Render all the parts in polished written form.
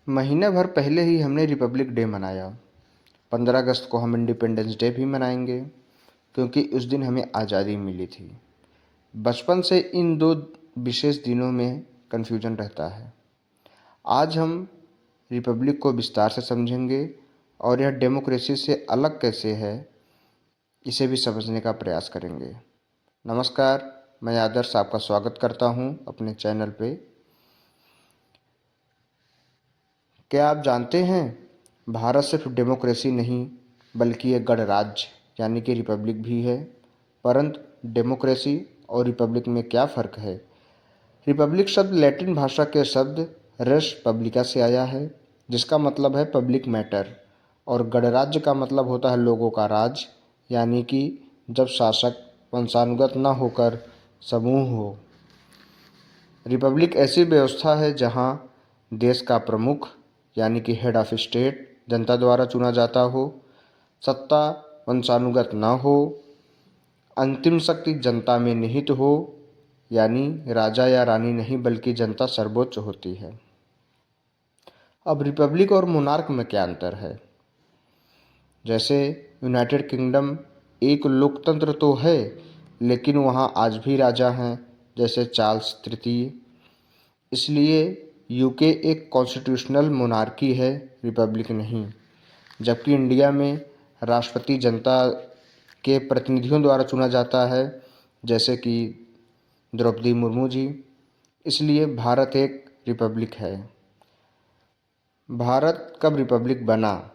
महीने भर पहले ही हमने रिपब्लिक डे मनाया। 15 अगस्त को हम इंडिपेंडेंस डे भी मनाएंगे, क्योंकि उस दिन हमें आज़ादी मिली थी। बचपन से इन दो विशेष दिनों में कन्फ्यूजन रहता है। आज हम रिपब्लिक को विस्तार से समझेंगे और यह डेमोक्रेसी से अलग कैसे है, इसे भी समझने का प्रयास करेंगे। नमस्कार, मैं आदर्श आपका स्वागत करता हूं अपने चैनल पे। क्या आप जानते हैं, भारत सिर्फ डेमोक्रेसी नहीं बल्कि एक गणराज्य यानी कि रिपब्लिक भी है। परंतु डेमोक्रेसी और रिपब्लिक में क्या फ़र्क है? रिपब्लिक शब्द लैटिन भाषा के शब्द रेस पब्लिका से आया है, जिसका मतलब है पब्लिक मैटर, और गणराज्य का मतलब होता है लोगों का राज, यानी कि जब शासक वंशानुगत न होकर समूह हो। रिपब्लिक ऐसी व्यवस्था है जहां देश का प्रमुख यानी कि हेड ऑफ स्टेट जनता द्वारा चुना जाता हो, सत्ता वंशानुगत न हो, अंतिम शक्ति जनता में निहित हो, यानी राजा या रानी नहीं बल्कि जनता सर्वोच्च होती है। अब रिपब्लिक और मोनार्क में क्या अंतर है? जैसे यूनाइटेड किंगडम एक लोकतंत्र तो है, लेकिन वहाँ आज भी राजा हैं, जैसे चार्ल्स तृतीय। इसलिए यूके एक कॉन्स्टिट्यूशनल मोनार्की है, रिपब्लिक नहीं। जबकि इंडिया में राष्ट्रपति जनता के प्रतिनिधियों द्वारा चुना जाता है, जैसे कि द्रौपदी मुर्मू जी। इसलिए भारत एक रिपब्लिक है। भारत कब रिपब्लिक बना?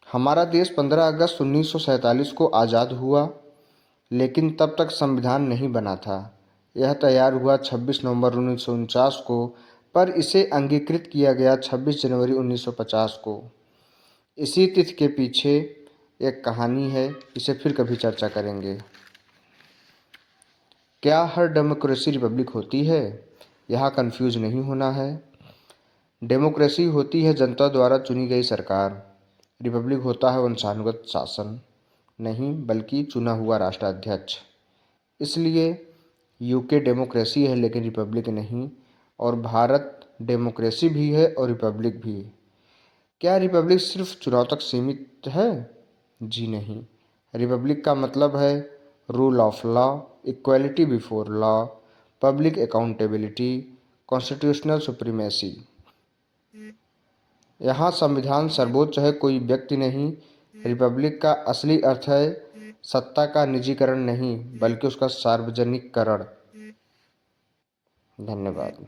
हमारा देश 15 अगस्त 1947 को आज़ाद हुआ, लेकिन तब तक संविधान नहीं बना था। यह तैयार हुआ 26 नवंबर 1949 को, पर इसे अंगीकृत किया गया 26 जनवरी 1950 को। इसी तिथि के पीछे एक कहानी है, इसे फिर कभी चर्चा करेंगे। क्या हर डेमोक्रेसी रिपब्लिक होती है? यहाँ कंफ्यूज नहीं होना है। डेमोक्रेसी होती है जनता द्वारा चुनी गई सरकार, रिपब्लिक होता है वंशानुगत शासन, नहीं बल्कि चुना हुआ राष्ट्राध्यक्ष। इसलिए यूके डेमोक्रेसी है लेकिन रिपब्लिक नहीं, और भारत डेमोक्रेसी भी है और रिपब्लिक भी। क्या रिपब्लिक सिर्फ चुनाव तक सीमित है? जी नहीं। रिपब्लिक का मतलब है rule of law, equality before law, public accountability, constitutional supremacy. यहाँ संविधान सर्वोच्च है, कोई व्यक्ति नहीं। रिपब्लिक का असली अर्थ है सत्ता का निजीकरण नहीं बल्कि उसका सार्वजनिककरण। धन्यवाद।